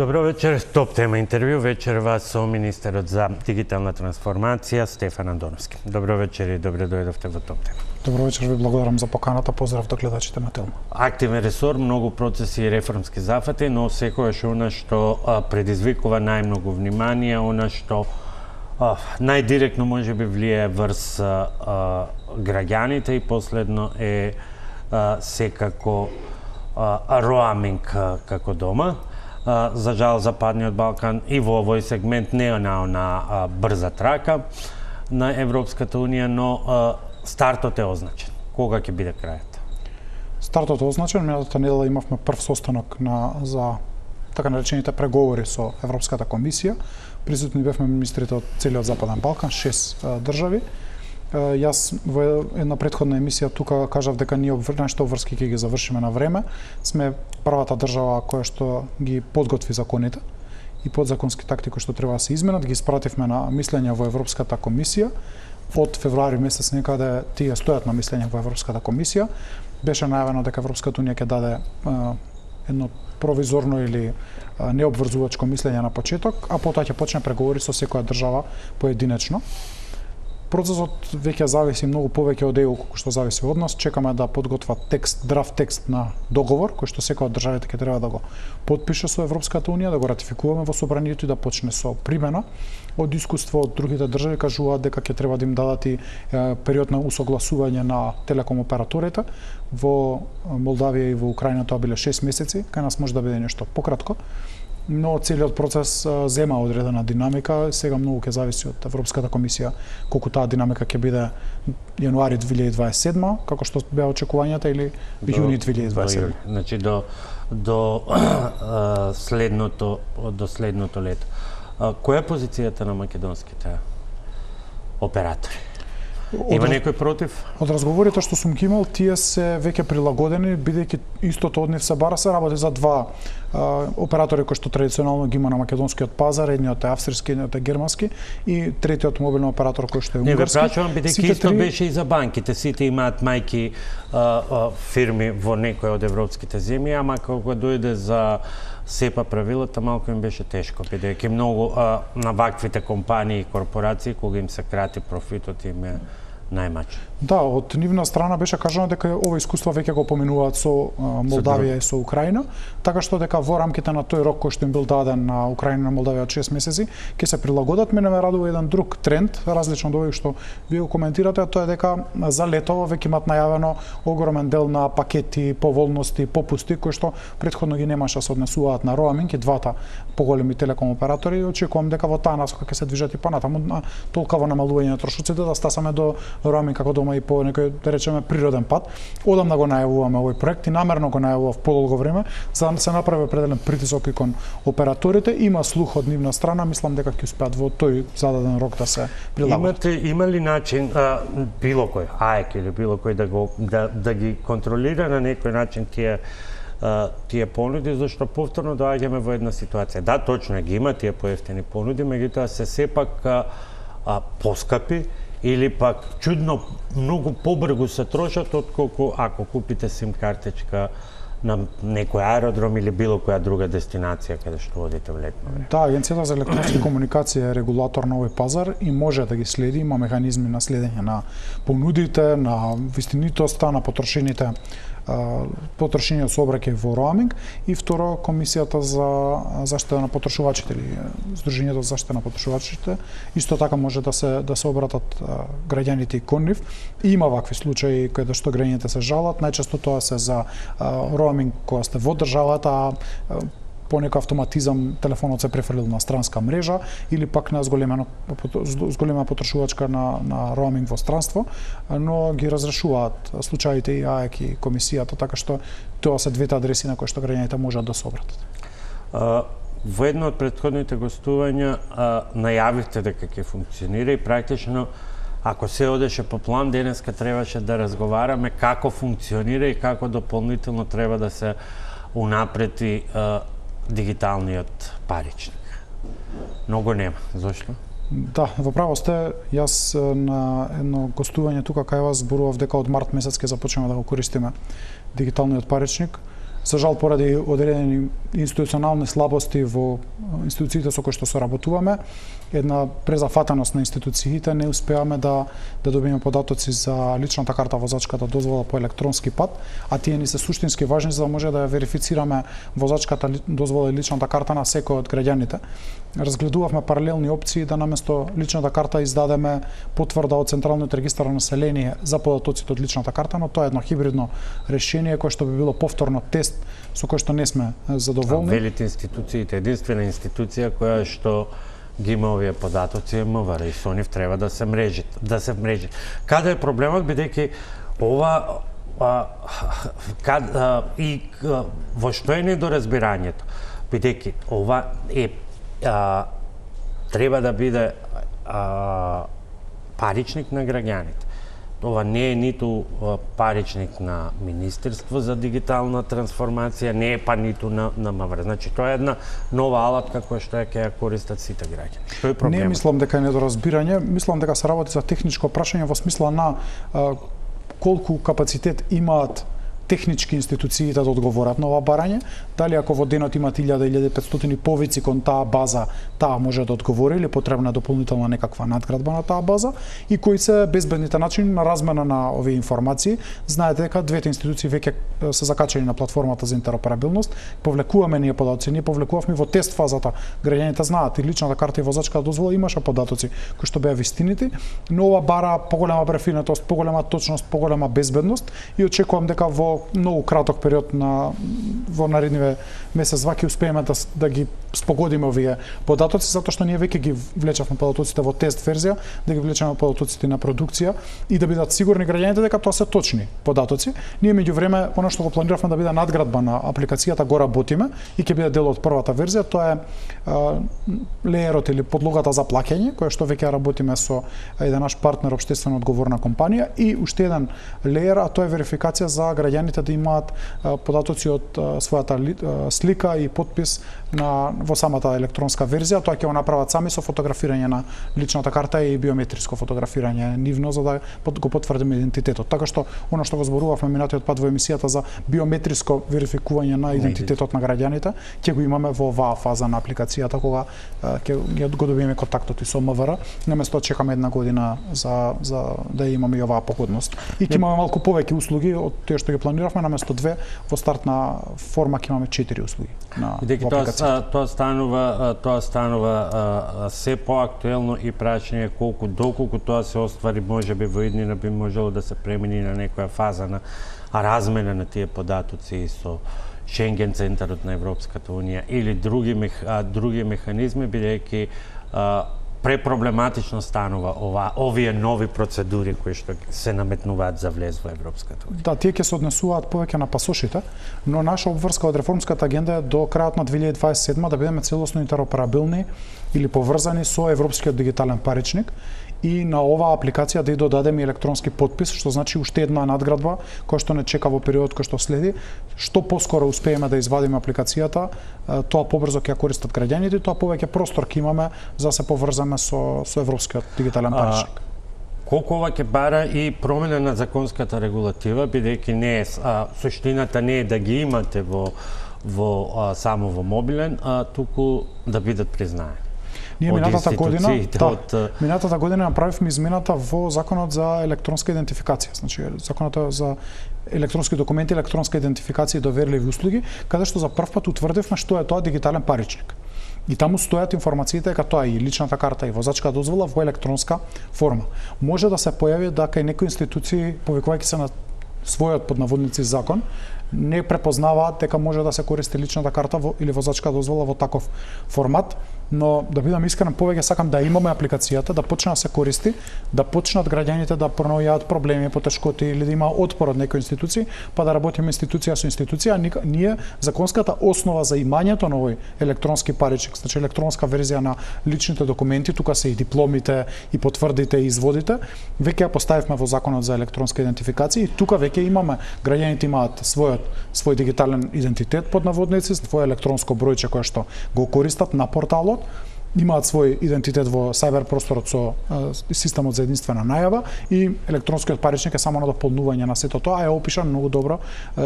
Добро вечер, Топ тема интервју. Вечерва со министерот за дигитална трансформација Стефан Андоновски. Добро вечер и добре дојдовте во Топ тема. Добро вечер, ви благодарам за поканата. Поздрав до гледачите на Телма. Активен ресор, многу процеси и реформски зафати, но секогаш она што предизвикува најмногу внимание, она што најдиректно може би влијае врз граѓаните и последно е секако роаминг како дома. За жал Западниот Балкан и во овој сегмент не е на брза трака на Европската Унија, но стартот е означен. Кога ќе биде крајот? Стартот е означен. Минатата недела имавме прв состанок за така наречените преговори со Европската комисија. Присутни бевме министрите од целиот Западен Балкан, 6 држави. Јас во една претходна емисија тука кажав дека ние нашите обврски ќе ги завршиме на време. Сме првата држава која што ги подготви законите и подзаконски акти кои што треба да се изменат, ги испративме на мислење во Европската комисија. Од февруари месец некаде тие стојат на мислење во Европската комисија. Беше најавено дека Европската унија ќе даде едно провизорно или необврзувачко мислење на почеток, а потоа ќе почне преговори со секоја држава поединечно. Процесот веќе зависи многу повеќе од ЕУ колку што зависи од нас. Чекаме да подготват драфт текст на договор кој што секоја од државите ќе треба да го потпише со Европската унија, да го ратификуваме во собранието и да почне со примена. Од искуство од другите држави кажуваат дека ќе треба да им дадат и период на усогласување на телеком операторите. Во Молдавија и во Украина тоа биле 6 месеци, кај нас може да биде нешто пократко. Но целиот процес зема одредена динамика. Сега многу ќе зависи од Европската комисија колку таа динамика ќе биде јануари 2027, како што беа очекувањата, или јуни 2027. Значи до следното лето. Која е позицијата на македонските оператори? Има некој против? Од разговорите што сум ги имал, тие се веќе прилагодени, бидејќи истото од нив се бара, се работи за два оператори кои што традиционално ги има на македонскиот пазар, едниот е австрийски, едниот е германски и третиот мобилен оператор кој што е унгарски. Не ве прашувам, бидејќи исто беше и за банките, сите имаат мајки фирми во некој од европските земји, ама кога дојде за СЕПА правилата, малку им беше тешко, бидејќи многу на ваквите компании и корпорации, кога им се крати профитот, им е најмачо. Да, од нивна страна беше кажано дека ова искуство веќе го поминуваат со Молдавија и со Украина, така што дека во рамките на тој рок кој што им бил даден на Украина и на Молдавија од 6 месеци, ќе се прилагодат. Мене ме радува еден друг тренд, различно од овој што вие го коментирате, а тоа е дека за летово веќе имат најавено огромен дел на пакети, поволности, попусти кои што претходно ги немаше, се однесуваат на роаминг и двата поголеми телеком оператори. Очекувам дека во таа насока ќе се движат и понатаму толкава намалување на трошоците да стасаме до роаминг како дома и по некој, да речеме, природен пат. Одамна го најавуваме овој проект и намерно го најавував подолго време за да се направи определен притисок и кон операторите. Има слух од нивна страна, мислам дека ќе успеат во тој зададен рок да се прилагат. Има ли начин било кој АЕК или било кој да ги контролира на некој начин тие понуди, зашто повторно доаѓаме во една ситуација. Да, точно ги има тие поевтини понуди, меѓутоа се сепак поскапи или пак чудно многу побрзо се трошат отколку ако купите сим картичка на некој аеродром или било која друга дестинација каде што одите во летно време. Да, Агенцијата за електронски комуникација е регулатор на овој пазар и може да ги следи, има механизми на следење на понудите, на вистинитоста, на потрошените потрошениот сообраќај во роаминг, и второ Комисијата за заштита на потрошувачите или Сдруженијето за заштита на потрошувачите исто така може да се обратат граѓаните и кон нив. И има вакви случаи каде што граѓаните се жалат, најчесто тоа се за роаминг кога сте во државата, по некој автоматизам телефонот се префрлил на странска мрежа или пак на зголемена потрошувачка на роаминг во странство, но ги разрешуваат случаите и АЕК и комисијата, така што тоа се двете адреси на кои што граѓаните можат да се обратат. Во едно од претходните гостувања најавивте дека ќе функционира и практично ако се одеше по план, денеска требаше да разговараме како функционира и како дополнително треба да се унапреди дигиталниот паричник. Многу нема. Зошто? Да, во право сте. Јас на едно гостување тука кај вас зборував дека од март месец ќе започнеме да го користиме дигиталниот паричник. За жал, поради одредени институционални слабости во институциите со кои што соработуваме, една презафатеност на институциите, не успеаме да добиеме податоци за личната карта, возачката дозвола по електронски пат, а тие ни се суштински важни за да може да ја верифицираме возачката дозвола и личната карта на секој од граѓаните. Разгледувавме паралелни опции да наместо личната карта издадеме потврда од Централниот регистар на население за податоците од личната карта, но тоа е едно хибридно решение кое што би било повторно тест со кој што не сме задоволни. Велите институциите, единствена институција која што ги има овие податоци е МВР и со нив треба да се мрежи. Каде е проблемот, бидејќи ова во што е недоразбирањето? Бидејќи ова е треба да биде паричник на граѓаните. Ова не е ниту паричник на Министерство за дигитална трансформација, не е па ниту на МВР. Значи, тоа е една нова алатка која што ќе ја користат сите граѓани. Што е проблемот? Не мислам дека е недоразбирање, мислам дека се работи за техничко прашање во смисла на колку капацитет имаат технички институциите да одговорат на ова барање, дали ако во денот имат 1000-1500 повици кон таа база, таа може да одговори или потребна дополнителна некаква надградба на таа база и кои се безбедните начини на размена на овие информации. Знаете дека двете институции веќе се закачени на платформата за интероперабилност, повлекуваме ние податоци, ние повлекувавме во тест фазата. Граѓаните знаат и личната карта и возачката дозвола имаше податоци кои што беа вистинити, но ова бара поголема префинетост, поголема точност, поголема безбедност и очекувам дека во многу краток период во наредниве месец-два ќе успееме да ги спогодиме овие податоци, затоа што ние веќе ги влечавме податоците во тест верзија, да ги влечеме податоците на продукција и да бидат сигурни граѓаните дека тоа се точни податоци. Ние меѓувреме она што го планиравме да биде надградба на апликацијата го работиме и ќе биде дел од првата верзија, тоа е леерот или подлогата за плаќање, која што веќе работиме со еден наш партнер општествено одговорна компанија и уште еден леер, а тоа е верификација за граѓаните да имаат податоци од својата слика и подпис во самата електронска верзија. Тоа ќе го направат сами со фотографирање на личната карта и биометриско фотографирање нивно за да го потврдиме идентитетот. Така што она што го зборувавме минатиот пат во емисијата за биометриско верификување на идентитетот на граѓаните, ќе го имаме во оваа фаза на апликацијата кога ќе го добиеме контактот и со МВР, наместо да чекаме една година за да имаме и оваа погодност. И ќе имаме малку повеќе услуги од тоа што ги планиравме, наместо 2 во стартна форма ќе имаме 4 услуги на апликацијата. Тоа станува се поактуелно и прашање доколку тоа се оствари, можеби во иднина би можело да се премини на некоја фаза на размена на тие податоци со Шенген центарот на Европската унија или други механизми, бидејќи препроблематично станува овие нови процедури кои што се наметнуваат за влез во Европската унија. Да, тие ќе се однесуваат повеќе на пасошите, но наша обврска од реформската агенда е до крајот на 2027 да бидеме целосно интероперабилни или поврзани со европскиот дигитален паричник и на оваа апликација да ја додадеме електронски подпис, што значи уште една надградба која што не чека во периодот кој што следи. Што поскоро успееме да извадиме апликацијата, тоа побрзо ќе ја користат граѓаните, тоа повеќе простор ќе имаме за да се поврзаме со европскиот дигитален паричник. Колку ова ќе бара и промена на законската регулатива, бидејќи не е суштината не е да ги имате само во мобилен, туку да бидат признаени. Ние минатата година направивме измената во Законот за електронска идентификација, значи Законот за електронски документи, електронска идентификација и доверливи услуги, каде што за прв пат утврдивме што е тоа дигитален паричник. И таму стојат информациите дека тоа и личната карта и возачка дозвола во електронска форма. Може да се појави да кај некои институции, повикувајќи се на својот под наводници закон, не препознаваат дека може да се користи личната карта или возачка дозвола во таков формат, но да бидам искрен, повеќе сакам да имаме апликацијата, да почне да се користи, да почнат граѓаните да пронаоѓаат проблеми, потешкоти или да има отпор од некои институции, па да работиме институција со институција. Ние законската основа за имањето на овој електронски паричник, значи електронска верзија на личните документи, тука се и дипломите, и потврдите, и изводите, веќе ја поставивме во Законот за електронска идентификација и тука веќе имаме, граѓаните имаат свој дигитален идентитет под наводници, свој електронско бројче кое што го користат на порталот имаат свој идентитет во сајбер просторот со системот за единствена најава и електронскиот паричник е само на дополнување на сето тоа, е опишан многу добро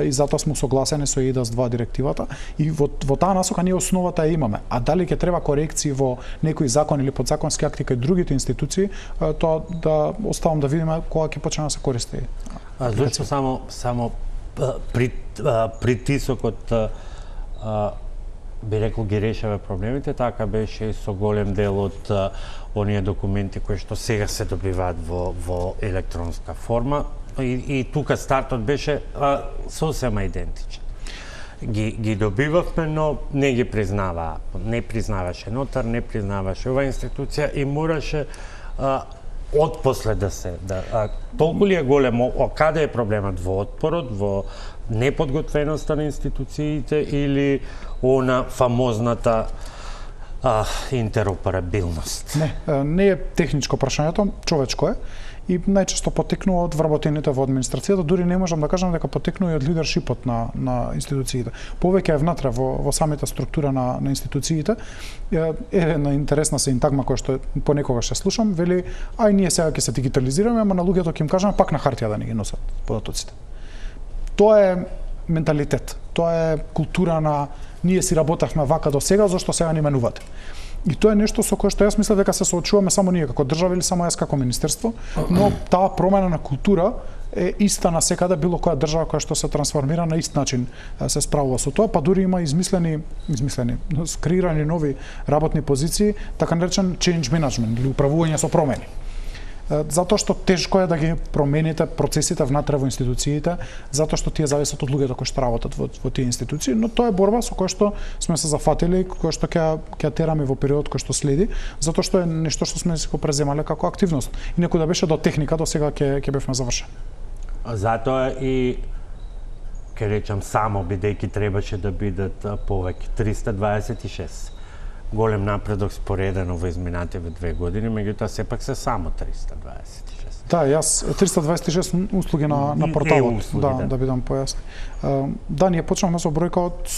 и затоа сме согласени со ЕИДАС 2 директивата и во таа насока ние основата ја имаме. А дали ќе треба корекции во некој закон или подзаконски акти кај другите институции, тоа да оставам да видиме кога ќе почне да се користи. Зошто само притисокот би рекол ги решава проблемите, така беше и со голем дел од оние документи кои што сега се добиваат во електронска форма и тука стартот беше сосема идентичен. Ги добивавме, но не ги признаваа. Не признаваше нотар, не признаваше оваа институција и мораше отпосле да се толку ли е големо, каде е проблемот, во отпорот, во неподготвеноста на институциите или она фамозната интероперабилност? Не е техничко прашањето, човечко е и најчесто потекнува од вработените во администрацијата, дури не можам да кажам дека потекнува и од лидершипот на институциите. Повеќе е внатре во самите структура на институциите. Една интересна синтагма која што понекогаш се слушам, вели ај ние сега ќе се дигитализираме, ама на луѓето ќе им кажеме пак на хартија да ни ги носат податоците. Тоа е менталитет, тоа е култура на ние си работевме вака до сега, зашто сега ни менувате. И тоа е нешто со кое што јас мислам дека се соочуваме само ние како држава или само јас како министерство, но таа промена на култура е иста на секаде, било која држава која што се трансформира на ист начин се справува со тоа, па дури има измислени, скреирани нови работни позиции, така наречен change management или управување со промени. Затоа што тешко е да ги промените процесите внатре во институциите, затоа што тие зависат од луѓето кои што работат во тие институции, но тоа е борба со која што сме се зафатили, која што ќе тераме во период кој што следи, затоа што е нешто што сме си го преземале како активност. И некој да беше до техника, до сега ќе бевме завршени. Затоа и ќе речам само бидејќи требаше да бидат повеќе 326. Голем напредок споредено во изминативе 2 години, меѓутоа сепак се само 326. Да, јас 326 услуги на порталот, да бидам појасен. Да, ние почнавме со бројка од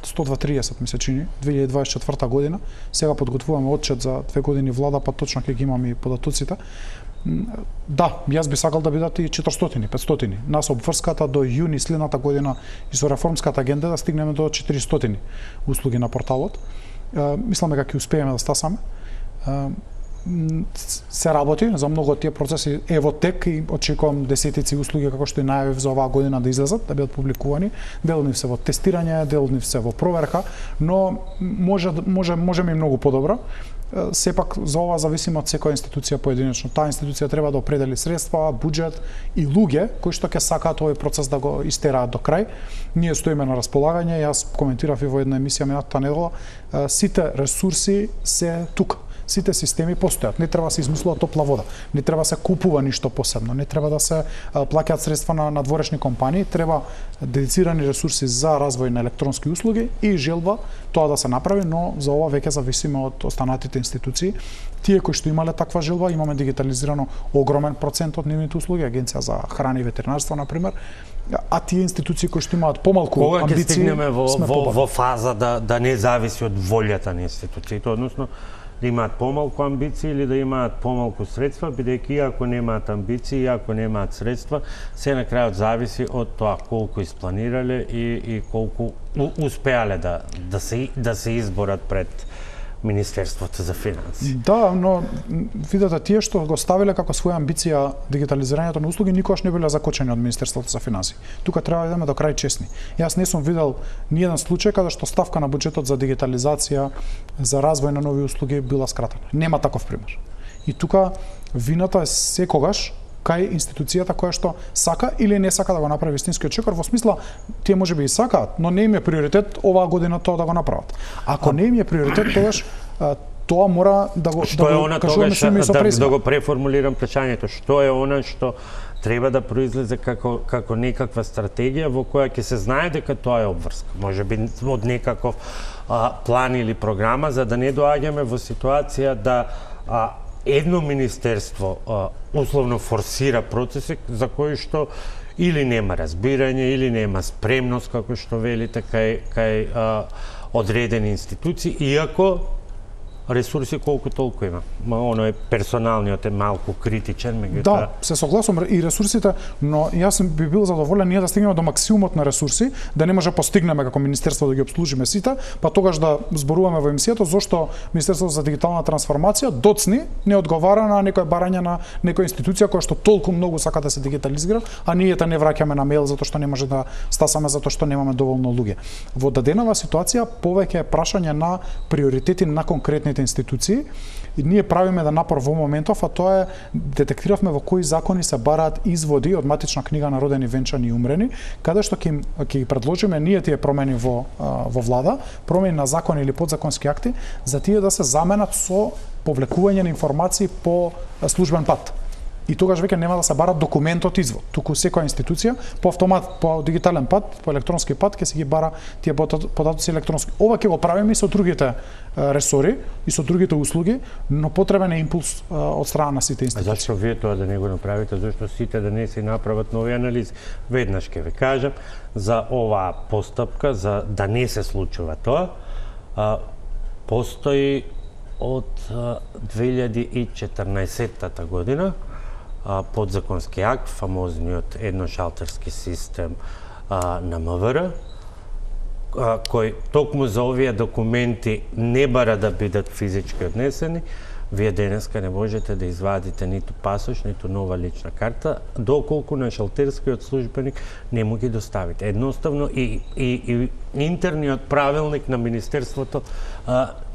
130 ми се чини, 2024 година. Сега подготвуваме отчет за 2 години влада, па точно ќе ги имаме и податоците. Да, јас би сакал да бидат и 400, 500. Нас обврската до јуни следната година и со реформската агенда да стигнеме до 400 услуги на порталот. Мислам дека ќе успееме да стасаме. Се работи за многу од тие процеси е во тек и очекувам десетици услуги како што и најавив за оваа година да излезат, да бидат публикувани. Дел од нив се во тестирање, дел од нив се во проверка, но можеме и многу подобро. Сепак за ова зависимо од секоја институција поединечно. Таа институција треба да определи средства, буџет и луѓе кои што ќе сакаат овој процес да го истераат до крај. Ние стоиме на располагање, јас коментирав и во една емисија минатата недела, сите ресурси се тука. Сите системи постојат, не треба да се измислува топла вода, не треба да се купува ништо посебно, не треба да се плаќаат средства на надворешни компании, треба дедицирани ресурси за развој на електронски услуги и желба тоа да се направи, но за ова веќе зависиме од останатите институции. Тие кои што имале таква желба, имаме дигитализирано огромен процент од нивните услуги, Агенција за храна и ветеринарство например, а тие институции кои што имаат помалку амбиции, кога ќе стигнеме во фаза да не зависи од волјата на институциите, односно да имаат помалку амбиции или да имаат помалку средства, бидејќи ако немаат амбиции, ако немаат средства, се на крајот зависи од тоа колку испланирале и колку успеале да се изборат пред Министерството за финансии. Да, но видете, тие што го ставиле како своја амбиција дигитализирањето на услуги никогаш не биле закочени од Министерството за финансии. Тука треба да идеме до крај честни. Јас не сум видел ни еден случај каде што ставка на буџетот за дигитализација, за развој на нови услуги била скратена. Нема таков пример. И тука вината е секогаш кај институцијата која што сака или не сака да го направи вистинскиот чекор, во смисла тие можеби и сакаат, но не им е приоритет оваа година тоа да го направат. Ако не им е приоритет, тогаш тоа мора да го кажуваме сами со презиме. Да го преформулирам прашањето, што е она што треба да произлезе како некаква стратегија во која ќе се знае дека тоа е обврска. Можеби од некаков план или програма, за да не доаѓаме во ситуација да едно министерство условно форсира процеси за кои што или нема разбирање, или нема спремност, како што велите, кај одредени институции, иако ресурси колку толку има. Оно е персоналниот е малку критичен, меѓутоа. Да, се согласувам и ресурсите, но јас би бил задоволен ние да стигнеме до максимумот на ресурси, да не може постигнеме како министерство да ги обслужиме сите, па тогаш да зборуваме во емисијата зошто Министерството за дигитална трансформација доцни не одговара на некој барање на некоја институција која што толку многу сака да се дигитализира, а ние та не враќаме на мејл затоа што не може да стасаме затоа што немаме доволно луѓе. Во даденава ситуација повеќе е прашање на приоритети на конкретните институции и ние правиме да напор во моментов, а тоа е детектиравме во кои закони се бараат изводи од матична книга на родени, венчани и умрени, каде што ќе ги предложиме ние тие промени во влада, промени на закони или подзаконски акти, за тие да се заменат со повлекување на информации по службен пат. И тогаш веќе нема да се бара документот извод, туку секоја институција по автомат, по дигитален пат, по електронски пат ќе се ги бара тие податоци електронски. Ова ќе го правиме и со другите ресори и со другите услуги, но потребен е импулс од страна на сите институции. Зашто вие тоа да не го направите, зашто сите да не се направат нови анализи? Веднаш ќе ви кажам за оваа постапка, за да не се случува тоа, постои од 2014 година подзаконски акт, фамозниот едношалтерски систем на МВР, кој токму за овие документи не бара да бидат физички однесени. Вие денеска не можете да извадите ниту пасош, ниту нова лична карта, доколку на шалтерскиот службеник не му ги доставите. Едноставно и интерниот правилник на Министерството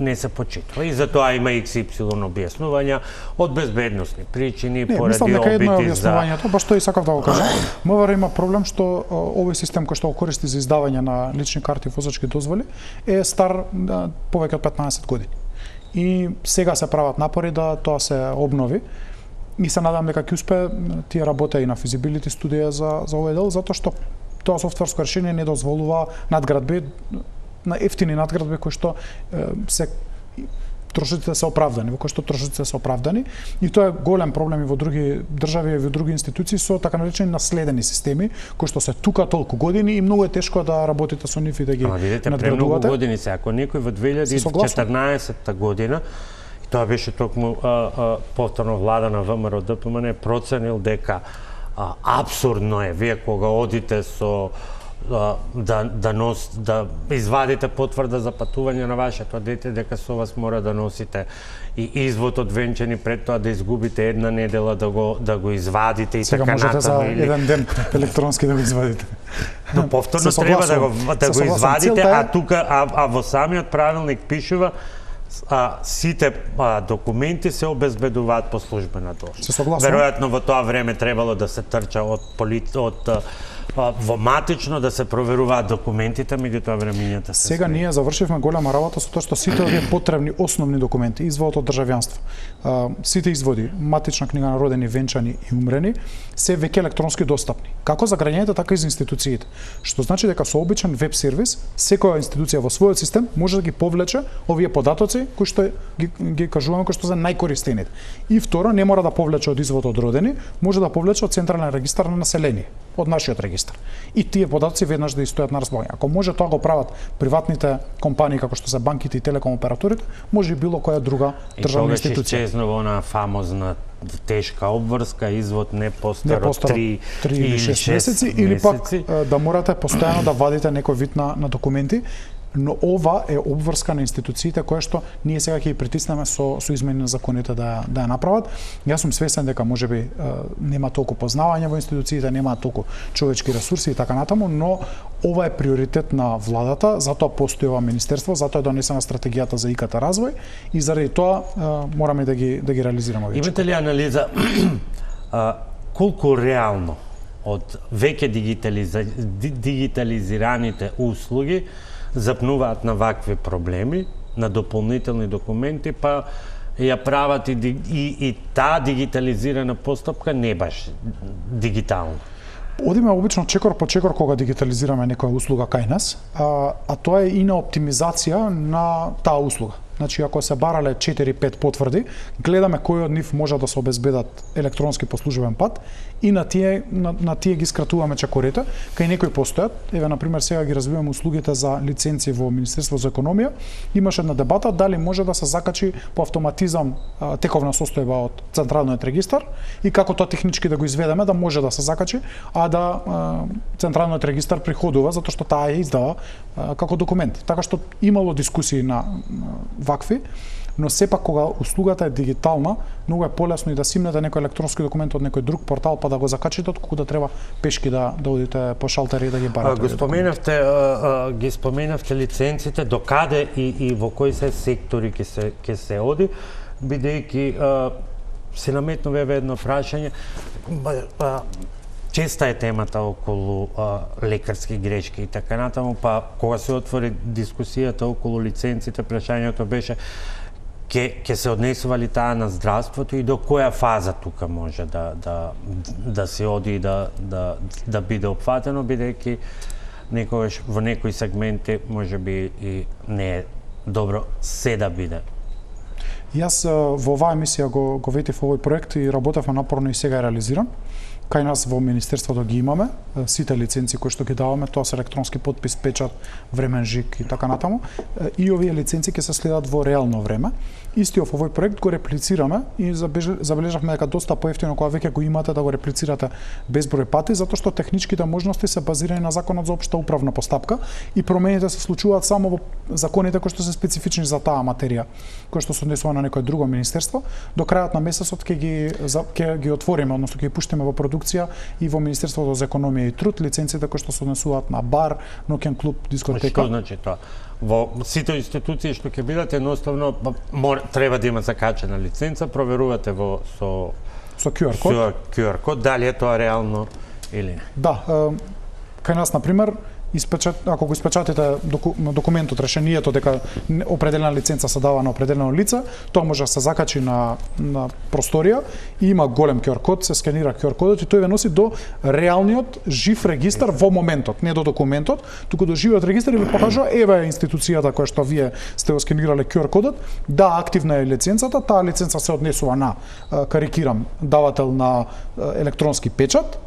не се почитува. И затоа има XY објаснувања од безбедносни причини, поради обиди за... Мислам дека едно е објаснувањето, баш тоа и сакав да го кажам. МВР има проблем што овој систем кој што го користи за издавање на лични карти и возачки дозволи е стар повеќе од 15 години. И сега се прават напори да тоа се обнови и се надам дека ќе успе. Тие работеа и на физибилити студија за овој дел, затоа што тоа софтверско решение не дозволува надградби, на ефтини надградби кои што трошоците се оправдани, во кои што трошоците се оправдани, и тоа е голем проблем и во други држави и во други институции со така наречени наследени системи кои што се тука толку години и многу е тешко да работите со нив и да ги надградувате. Премногу години се, ако некој во 2014 година, и тоа беше токму повторно влада на ВМРО ДПМН проценил дека апсурдно е вие кога одите со да извадите потврда за патување на вашето дете, дека со вас мора да носите и извод од венчани пред тоа да изгубите една недела да го извадите и сега така натаму. Сега можете за еден ден електронски да го извадите. Но повторно треба да го извадите, а тука во самиот правилник пишува сите документи се обезбедуваат по службена должност. Веројатно во тоа време требало да се трча од во матично да се проверуваат документите, меѓутоа времењата се... Сега ние завршивме голема работа со тоа што сите овие потребни основни документи, изводот од државјанство, сите изводи, матична книга на родени, венчани и умрени, се веќе електронски достапни. Како за граѓаните, така и за институциите. Што значи дека со обичен веб сервис, секоја институција во својот систем може да ги повлече овие податоци кои што ги кажуваме кои што се најкористените. И второ, не мора да повлече од извод од родени, може да повлече од централен регистар на население, од нашиот регистар. И тие податоци веднаш да стојат на располагање. Ако може тоа го прават приватните компании како што се банките и телеком операторите, може и било која друга државна институција. И тогаш исчезнува она фамозна тешка обврска, извод не постар од 3 или 6 месеци, или пак да морате постојано да вадите некој вид на документи, но ова е обврска на институциите која што ние сега ќе ги притиснеме со измени на законите да ја направат. Јас сум свесен дека можеби нема толку познавање во институциите, нема толку човечки ресурси и така натаму, но ова е приоритет на владата, затоа постои ова министерство, затоа е донесена стратегијата за ИКТ развој и заради тоа мораме да ги реализираме веќе. Имате ли анализа колку реално од веќе дигитализираните услуги запнуваат на вакви проблеми, на дополнителни документи, па ја прават и таа дигитализирана постапка не баш дигитална? Одиме обично чекор по чекор кога дигитализираме некоја услуга кај нас, а тоа е и на оптимизација на таа услуга. Значи, ако се барале 4-5 потврди, гледаме кои од нив може да се обезбедат електронски по службен пат и на тие ги скратуваме чекорите. Кај некои постојат, еве например сега ги развиваме услугите за лиценци во Министерството за економија. Имаше една дебата дали може да се закачи по автоматизам тековна состојба од централниот регистар и како тоа технички да го изведеме да може да се закачи, а да централниот регистар приходува затоа што таа ја издава како документ. Така што имало дискусии на вакви, но сепак кога услугата е дигитална, многу е полесно и да симнете некој електронски документ од некој друг портал па да го закачите, отколку да треба пешки да одите по шалтери и да ги барате. Ги споменавте лиценците, докаде и во кои се сектори ќе се оди, бидејќи се наметнува едно прашање. Честа е темата околу лекарски грешки и така натаму, па кога се отвори дискусијата околу лиценците, прашањето беше ќе се однесува ли таа на здравството и до која фаза тука може да се оди и да биде опфатено, бидејќи некогаш во некои сегменти можеби и не е добро се да биде. Јас во оваа емисија го ветив овој проект и работевме напорно и сега е реализиран. Кај нас во Министерството ги имаме сите лиценци кои што ги даваме, тоа се електронски подпис, печат, времен жиг и така натаму. И овие лиценци ќе се следат во реално време. Истиот овој проект го реплицираме и забележавме дека доста поевтино кога веќе го имате да го реплицирате безброј пати, затоа што техничките можности се базирани на Законот за општа управна постапка и промените се случуваат само во законите кои што се специфични за таа материја, кои што се однесува на некое друго министерство. До крајот на месецот ќе ги отвориме, односно ќе ги пуштиме во продукција и во Министерството за економија и труд лиценците кои што се однесуваат на бар, ноќен клуб, дискотека. Што значи тоа? Во сите институции што ќе бидат едноставно треба да има закачена лиценца, проверувате со QR код. QR код, дали е тоа реално или не. Да, кај нас на пример ако го испечатите документот, решението дека определена лиценца се дава на определено лице, тоа може да се закачи на просторија и има голем QR код, се скенира QR кодот и тој ве носи до реалниот жив регистар во моментот, не до документот, туку до живиот регистар и ви покажува еве институцијата која што вие сте го скенирале QR кодот, да активна е лиценцата, таа лиценца се однесува на карикирам давател на електронски печат,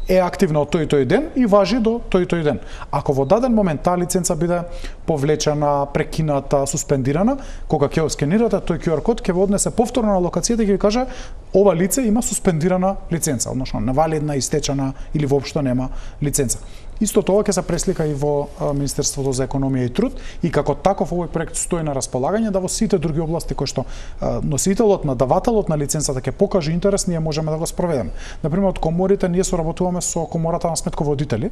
е активна од тој ден и важи до тој ден. Ако во даден момент таа лиценца биде повлечена, прекината, суспендирана, кога ќе скенирате тој QR код, ќе ве однесе повторно на локацијата и ќе ви каже ова лице има суспендирана лиценца, односно невалидна, истечена или воопшто нема лиценца. Исто тоа ќе се преслика и во Министерството за економија и труд и како таков овој проект стои на располагање да во сите други области кои што носителот, надавателот на лиценцата ќе покаже интерес, ние можеме да го спроведеме. Например, од коморите ние соработуваме со комората на сметководители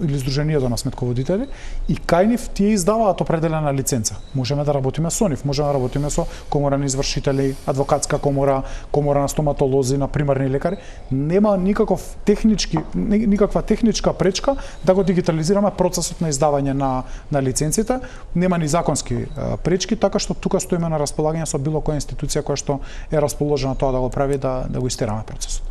или Сдруженијето на сметководители и кај нив тие издаваат определена лиценца. Можеме да работиме со нив, можеме да работиме со комора на извршители, адвокатска комора, комора на стоматолози, на примарни лекари. Нема никаква техничка пречка да го дигитализираме процесот на издавање на лиценците. Нема ни законски пречки, така што тука стоиме на располагање со било која институција која што е расположена тоа да го прави, да го истераме процесот.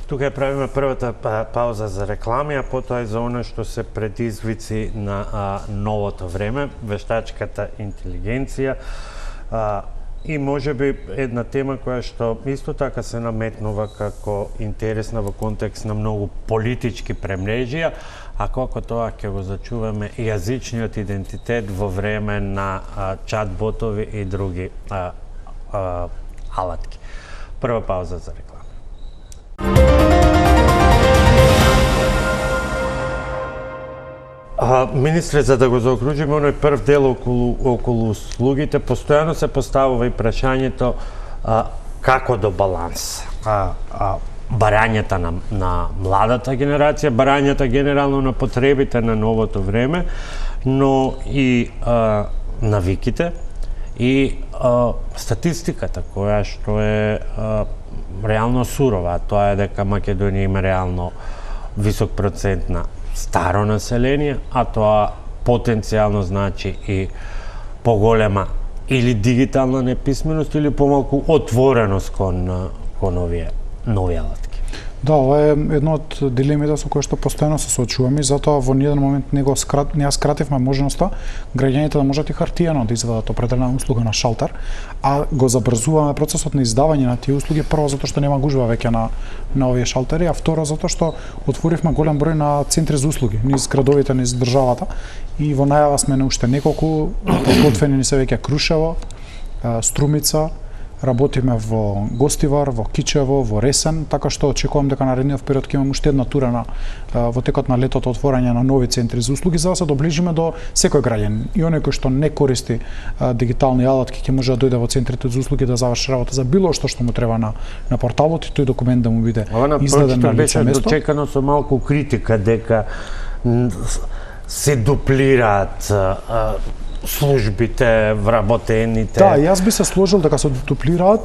Тука ја правиме првата пауза за реклами, а потоа е за она што се предизвици на новото време, вештачката интелигенција и можеби една тема која што исто така се наметнува како интересна во контекст на многу политички премрежија, а како тоа ќе го зачуваме јазичниот идентитет во време на чат-ботови и други алатки. Прва пауза за реклами. Министре, за да го заокружиме оној прв дел околу услугите, постојано се поставува и прашањето како до баланс. Барањата на младата генерација, барањата генерално на потребите на новото време, но и навиките и статистиката која што е реално сурова, тоа е дека Македонија има реално висок процент на старо население, а тоа потенцијално значи и поголема или дигитална неписменост или помалку отвореност кон овие нови алатки. Да, ова е една од дилемите со кои што постојано се соочуваме и затоа во ниеден момент не скративме можноста граѓаните да можат и хартијано да извадат определена услуга на шалтер, а го забрзуваме процесот на издавање на тие услуги, прво затоа што нема гужва веќе на овие шалтери, а второ затоа што отворивме голем број на центри за услуги низ градовите, низ државата и во најава сме на уште неколку, подготвени се веќе Крушево, Струмица, работиме во Гостивар, во Кичево, во Ресен, така што очекувам дека наредниот период ќе имаме уште една тура во текот на летото отворање на нови центри за услуги за да се доближиме до секој граѓанин. И оној кој што не користи дигитални алатки ќе може да дојде во центрите за услуги да заврши работа за било што му треба на порталот и тој документ да му биде издаден на лице место. Беше дочекано со малку критика дека се дуплираат службите, вработените. Да, јас би се сложил дека се дуплираат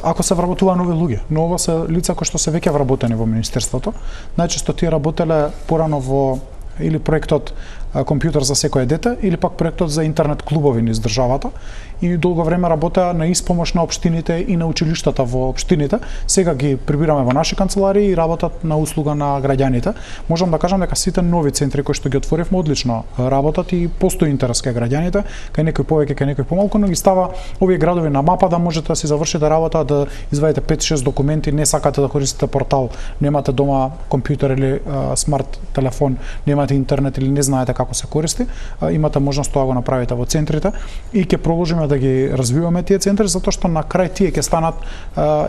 ако се вработува нови луѓе. Но ова се лица кои што се веќе вработени во министерството. Најчесто тие работеле порано во или проектот компјутер за секое дете или пак проектот за интернет клубови низ државата и долго време работеа на испомош на општините и на училиштата во општините. Сега ги прибираме во наши канцеларии и работат на услуга на граѓаните. Можам да кажам дека сите нови центри кои што ги отворивме одлично работат и постои интерес кај граѓаните, кај некој повеќе, кај некој помалку, но ги става овие градови на мапа да можете да си завршите работа, да извадите 5-6 документи, не сакате да користите портал, немате дома компјутер или смарт телефон, немате интернет или не знаете како се користи, имате можност тоа го направите во центрите и ќе продолжиме да ги развиваме тие центри затоа што на крај тие ќе станат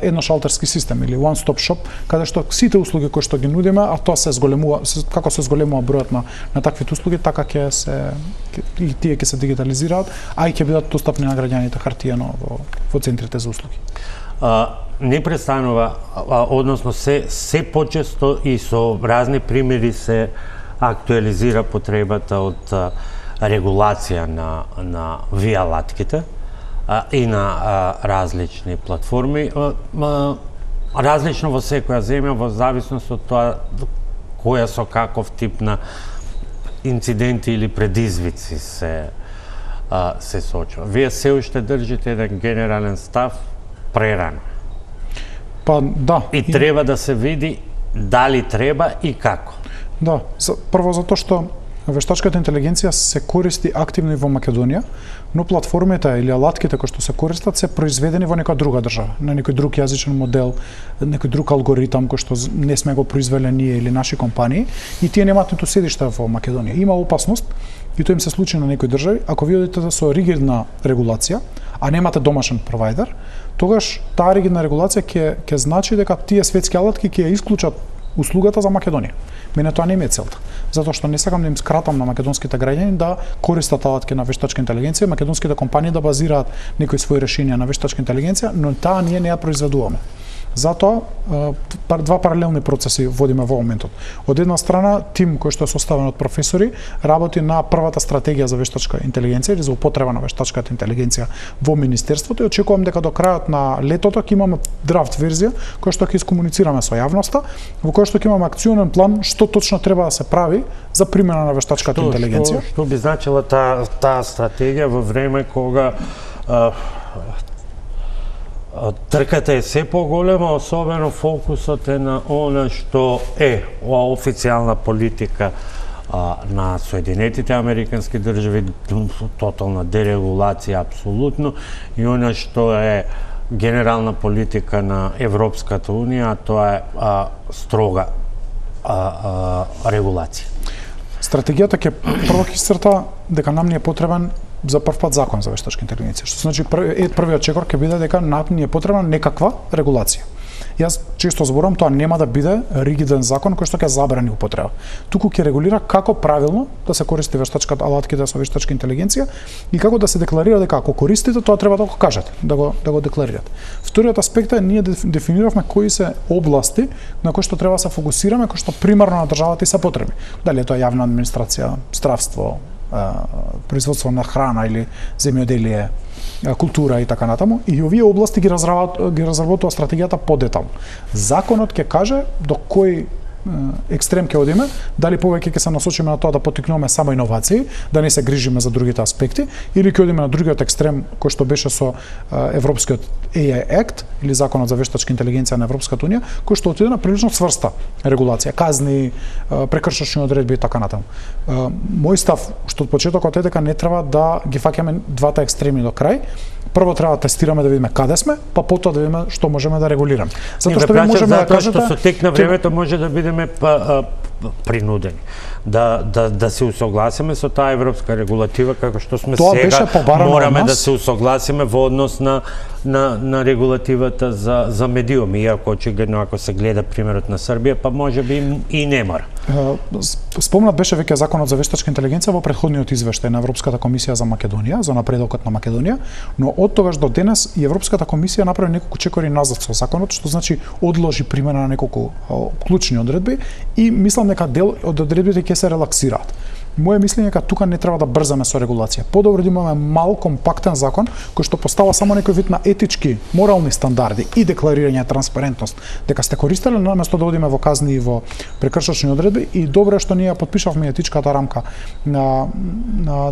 едношалтерски систем или one stop shop каде што сите услуги кои што ги нудиме, а тоа се зголемува како се зголемува бројот на таквите услуги, така ќе се и тие ќе се дигитализираат, а и ќе бидат достапни на граѓаните хартијано во центрите за услуги. Не престанува, односно се почесто и со разни примери се актуализира потребата од регулација на вијалатките и на различни платформи. Различно во секоја земја, во зависност од тоа која со каков тип на инциденти или предизвици се соочува. Вие се уште држите еден генерален став прерано. Па да. И треба да се види дали треба и како. Да, прво затоа што вештачката интелигенција се користи активно и во Македонија, но платформите или алатките кои што се користат се произведени во некоја друга држава, на некој друг јазичен модел, некој друг алгоритам кој што не сме го произвеле ние или наши компании и тие немаат ниту седиште во Македонија. Има опасност и тоа им се случи на некои држави, ако ви одите со ригидна регулација, а немате домашен провайдер, тогаш таа ригидна регулација ќе значи дека тие светски алатки ќе ја исклучат услугата за Македонија. Мене тоа не ми е целта, затоа што не сакам да им скратам на македонските граѓани да користат алатки на вештачка интелигенција, македонските компании да базираат некои свои решенија на вештачка интелигенција, но таа ние не ја произведуваме. Затоа два паралелни процеси водиме во моментот. Од една страна, тим кој што е составен од професори работи на првата стратегија за вештачка интелигенција или за употреба на вештачката интелигенција во министерството и очекувам дека до крајот на летото ќе имаме драфт верзија која што ќе искомуницираме со јавноста, во која што ќе имаме акционен план што точно треба да се прави за примена на вештачката интелигенција. Што би значила таа стратегија во време кога трката е се поголема, особено фокусот е на она што е официјална политика на Соединетите Американски држави, тотална дерегулација апсолутно, и она што е генерална политика на Европската унија, а тоа е строга регулација. Стратегијата ќе прво ќе исцрта дека нам не е потребен за прв пат закон за вештачка интелигенција. Што значи првиот чекор ќе биде дека нам ни е потребна некаква регулација. Јас често зборам, тоа нема да биде ригиден закон кој што ќе забрани употреба. Туку ќе регулира како правилно да се користи вештачката алатките со вештачка интелигенција и како да се декларира дека ако користите тоа треба да го кажете, да го декларирате. Вториот аспект е ние дефиниравме кои се области на кои што треба да се фокусираме, кои што примарно на државата и се потребни. Дали е тоа јавна администрација, здравство, производство на храна или земјоделие, култура и така натаму, и овие области ги разработува стратегијата подетално. Законот ќе каже до кој екстрем ќе одиме, дали повеќе ќе се насочиме на тоа да поттикнуваме само иновации, да не се грижиме за другите аспекти, или ќе одиме на другиот екстрем кој што беше со Европскиот AI Act или Законот за вештачка интелигенција на Европската унија, кој што отиде на прилично цврста регулација, казни, прекршачни одредби и така натаму. Мој став што од почетокот е дека не треба да ги фаќаме двата екстреми до крај. Прво треба да тестираме да видиме каде сме, па потоа да видиме што можеме да регулираме. Затоа што можеме да кажете што со тек на времето може да бидеме принудени да се усогласиме со таа европска регулатива како што сме тоа сега мораме да се усогласиме во однос на регулативата за медиуми, иако очигледно ако се гледа примерот на Србија, па можеби и не мора. Спомнат беше веќе Законот за вештачка интелигенција во претходниот извештај на Европската комисија за Македонија, за напредокот на Македонија, но од тогаш до денес и Европската комисија направи неколку чекори назад со законот, што значи одложи примена на неколку клучни одредби и мислам дека дел од одредбите ќе се релаксираат. Моје мислење е дека тука не треба да брзаме со регулација. Подобро да имаме мал, компактен закон кој што постава само некој вид на етички, морални стандарди и декларирање транспарентност, дека сте користеле наместо да одиме во казни и во прекршачни одредби, и добро е што ние потпишавме етичката рамка на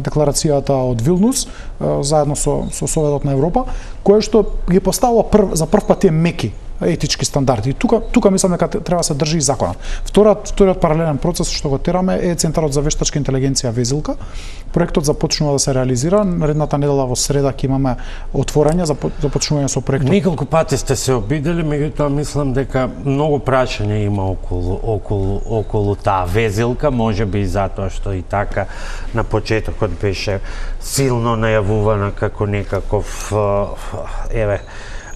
декларацијата од Вилнус заедно со Советот на Европа, кој што ги поставува за прв пат тие меки етички стандарди. И тука мислам дека треба да се држи и законот. Вториот паралелен процес што го тераме е Центарот за вештачка интелигенција Везилка. Проектот започнува да се реализира. Наредната недела во среда ќе имаме отворање за започнување со проектот. Неколку пати сте се обидели, меѓутоа мислам дека многу прашања има околу таа Везилка, можеби и затоа што и така на почетокот беше силно најавувана како некаков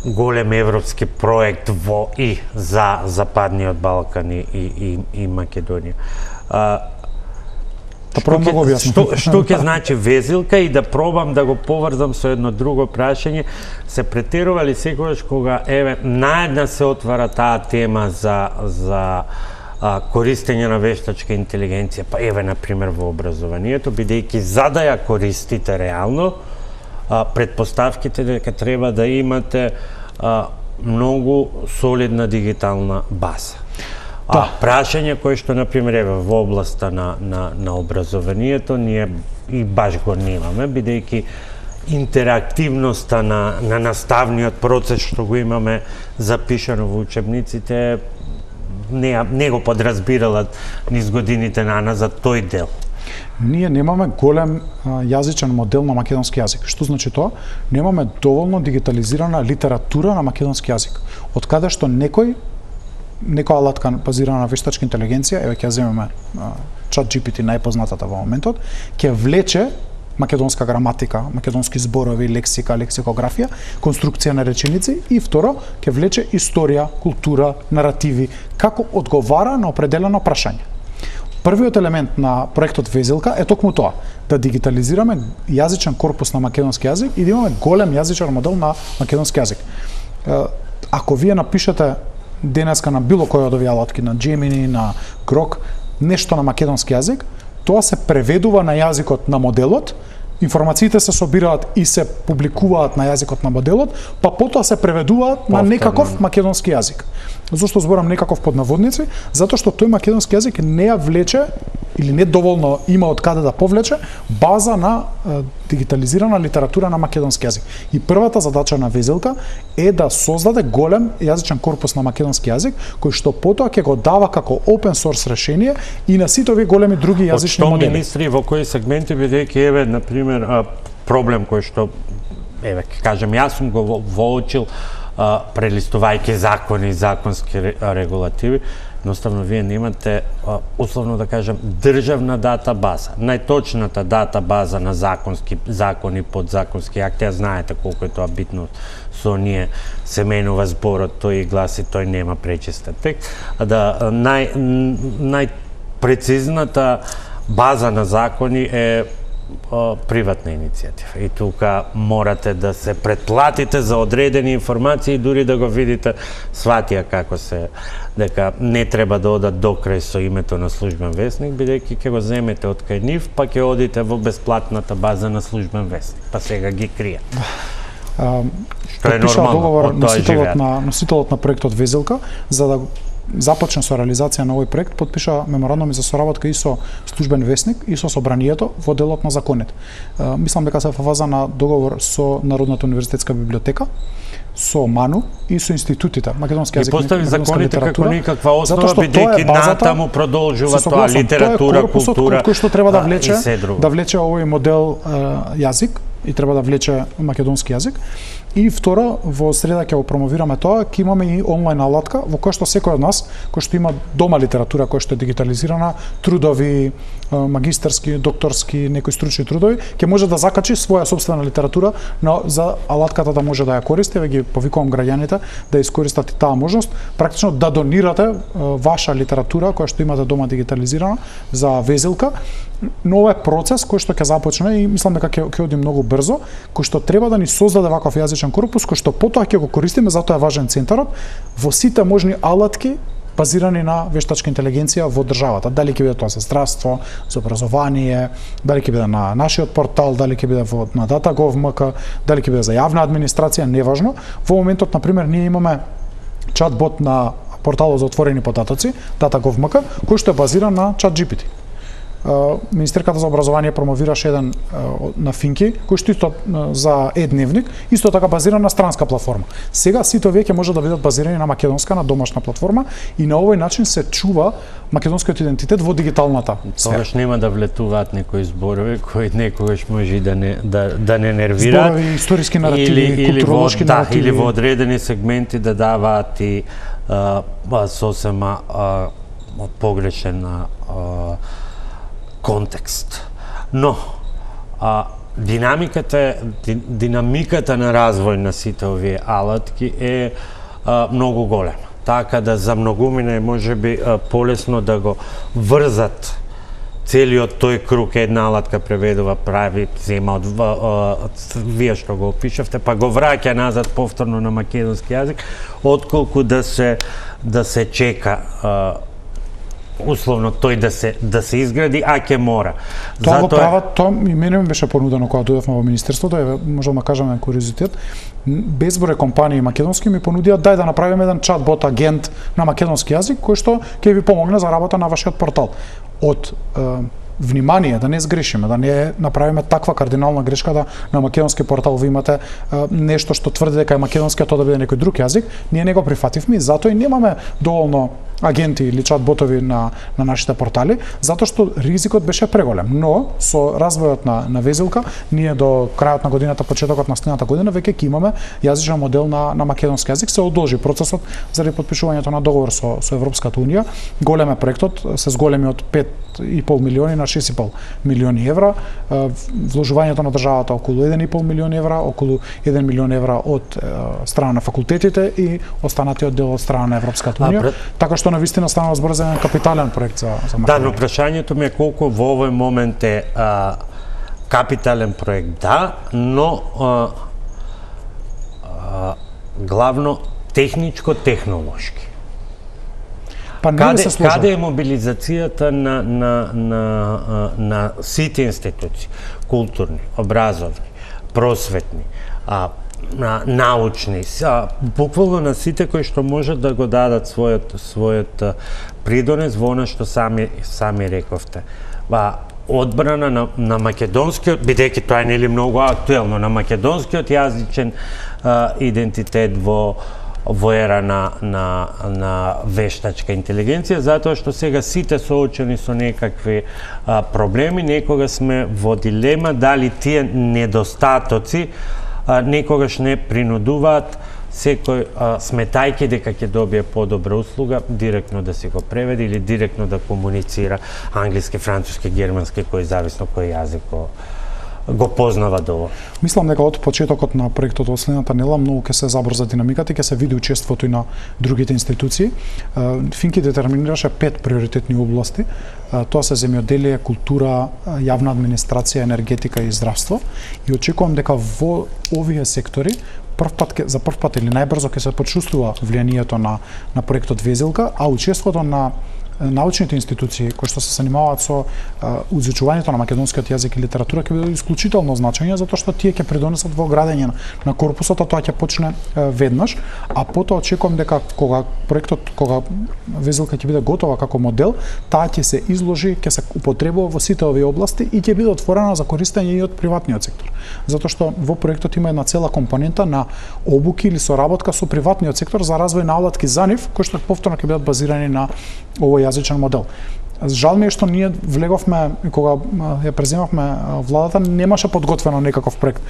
голем европски проект во и за Западниот Балкан и Македонија. Што ќе значи Везилка, и да пробам да го поврзам со едно друго прашање, се претерували секогаш кога наедна се отвара таа тема за користење на вештачка интелигенција, па на пример во образованието, бидејќи за да ја користите реално, предпоставките дека треба да имате многу солидна дигитална база. Прашање кој што, например, во областа на образованието ние и баш го немаме, бидејќи интерактивноста на наставниот процес што го имаме запишано во учебниците не го подразбирала низ годините наназад тој дел. Ние немаме голем јазичен модел на македонски јазик. Што значи тоа? Немаме доволно дигитализирана литература на македонски јазик. Од каде што некоја алатка базирана на вештачка интелигенција, еве ќе земеме ChatGPT најпознатата во моментот, ќе влече македонска граматика, македонски зборови, лексика, лексикографија, конструкција на реченици, и второ, ќе влече историја, култура, наративи, како одговара на определено прашање. Првиот елемент на проектот Везилка е токму тоа, да дигитализираме јазичен корпус на македонски јазик и да имаме голем јазичен модел на македонски јазик. Ако вие напишете денеска на било кој од овие алатки, на Gemini, на Grok, нешто на македонски јазик, тоа се преведува на јазикот на моделот, информациите се собираат и се публикуваат на јазикот на моделот, па потоа се преведуваат на некаков македонски јазик. Зошто зборам некаков под наводници? Затоа што тој македонски јазик не ја влече или не доволно има од каде да повлече база на дигитализирана литература на македонски јазик. И првата задача на Везилка е да создаде голем јазичен корпус на македонски јазик, кој што потоа ќе го дава како open source решение и на сите овие големи други јазични модели. Од што министри во кои сегменти, бидејќи на пример проблем кој што ќе кажем јас сум го воочил прелистувајќи закони и законски регулативи, едноставно вие немате, условно да кажем, државна дата база. Најточната дата база на закони, подзаконски акти, знаете колку е тоа битно со ние се менува зборот, тој гласи, тој нема пречиста текст. Најпрецизната база на закони е приватна иницијатива. И тука морате да се претплатите за одредени информации, дури да го видите сватија како се, дека не треба да одат до крај со името на службен весник, бидејќи ќе го земете од кај нив, па ќе одите во бесплатната база на службен весник, па сега ги крие. Што е нормално, договор носителот на проектот Везилка за да започна со реализација на овој проект, потпиша меморандуми за соработка и со Службен весник и со Собранието во делот на законите. Мислам дека се во фаза на договор со Народната универзитетска библиотека, со МАНУ и со институтите, македонски јазик, и постави законите како некаква основа, бидејќи натаму продолжува тоа литература, култура кој што треба да влече и се друго. Да влече овој модел јазик и треба да влече македонски јазик. И второ, во среда ќе го промовираме тоа, ќе имаме и онлайн алатка во која што секој од нас, кој што има дома литература која што е дигитализирана, трудови, магистарски, докторски, некои стручни трудови, ќе може да закачи своја сопствена литература за алатката да може да ја користи. Ве ги повикувам граѓаните да искористат и таа можност, практично да донирате ваша литература која што имате дома дигитализирана за везилка. Но ова е процес кој што ќе започне и мислам дека ќе оди многу брзо, кој што треба да ни создаде ваков јазичен корпус, кој што потоа ќе го користиме, затоа е важен центарот во сите можни алатки базирани на вештачка интелигенција во државата. Дали ќе биде тоа за здравство, за образование, дали ќе биде на нашиот портал, дали ќе биде на Data.gov.mk, дали ќе биде за јавна администрација, неважно. Во моментот, например, ние имаме чат-бот на порталот за отворени податоци, Data.gov.mk, кој што е базиран на ChatGPT. Министерката за образование промовираше еден на Финки, кој што исто за е-дневник, исто така базиран на странска платформа. Сега сите овие ќе може да бидат базирани на македонска, на домашна платформа и на овој начин се чува македонскиот идентитет во дигиталната сфера. Тогаш нема да влетуваат некои зборови кои некогаш може и да не нервираат. Зборови, историски наративи, културолошки наративи. Или во одредени сегменти да даваат и сосема погрешен контекст. Но динамиката на развој на сите овие алатки е многу голема. Така да за многумина е можеби полесно да го врзат целиот тој круг. Една алатка преведува, прави, зема од вие што го опишавте, па го враќа назад повторно на македонски јазик, отколку да се чека условно тој да се изгради, а ќе мора. Тоа го прават, тоа и мене ми беше понудено кога дојдовме во министерството, можам да кажам на куриозитет, безброј компании македонски ми понудија дај да направиме еден чат-бот агент на македонски јазик кој што ќе ви помогне за работа на вашиот портал. Од внимание, да не сгрешиме, да не направиме таква кардинална грешка да на македонски портал ви имате нешто што тврди дека е македонски, а тоа да биде некој друг јазик, ние не го прифативме и затоа и немаме доволно агенти или чат-ботови на нашите портали, затоа што ризикот беше преголем. Но со развојот на везилка, ние до крајот на годината, почетокот на следната година, веќе ќе имаме јазичен модел на македонски јазик. Се одолжи процесот заради потпишувањето на договор со Европската унија. Голем е проектот, се зголеми од 5,5 милиони на 6,5 милиони евра. Вложувањето на државата околу 1,5 милион евра, околу 1 милион евра од страна на факултетите и останатиот дел од страна на Европската унија. Така што навистина станува збор за еден капитален проект за Македонија. Да, но прашањето ми е колку во овој момент е капитален проект, да, но главно техничко-технолошки. Каде е мобилизацијата на сите институции, културни, образовни, просветни, научни, буквално на сите кои што можат да го дадат својот придонес во она што сами рековте. Одбрана на македонскиот, бидејќи тоа е нели многу актуелно, на македонскиот јазичен идентитет во ера на вештачка интелигенција, затоа што сега сите соочени со некакви проблеми, некога сме во дилема дали тие недостатоци некогаш не принудуваат секој сметајќи дека ќе добие подобра услуга, директно да си го преведи или директно да комуницира англиски, француски, германски, кој зависно кој јазик го познава доволно. Мислам дека од почетокот на проектот во следната недела многу ќе се забрза динамиката и ќе се види учеството и на другите институции. Финки детерминираше 5 приоритетни области. Тоа се земјоделие, култура, јавна администрација, енергетика и здравство. И очекувам дека во овие сектори за прв пат или најбрзо ќе се почувствува влијанието на проектот Везилка, а учеството на научните институции кои што се занимаваат со изучувањето на македонскиот јазик и литература ќе биде исклучително значење затоа што тие ќе придонесат во градење на корпусот, а тоа ќе почне веднаш, а потоа очекувам дека кога Везелка ќе биде готова како модел, таа ќе се изложи, ќе се употребува во сите овие области и ќе биде отворена за користење и од приватниот сектор. Затоа што во проектот има една цела компонента на обуки или соработка со приватниот сектор за развој на алатки за нив, кои што повторно ќе бидат базирани на овој јазичен модел. Жал ми е што ние влеговме, кога ја преземавме владата, немаше подготвено некаков проект